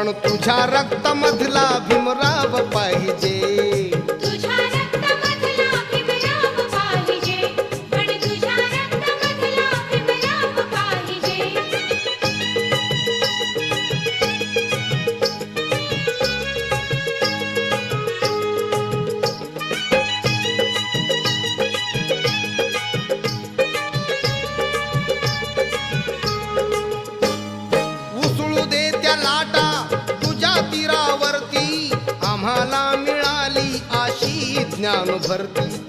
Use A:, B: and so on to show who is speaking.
A: पण तुझ्या रक्तामधला भीमराव पाहिजे.
B: तुझ्या रक्तामधला भीमराव पाहिजे, पण तुझ्या रक्तामधला भीमराव पाहिजे.
A: उसळू दे त्या लाटा तुझ्या तीरावरती, आम्हाला मिळाली अशी ज्ञान भरती.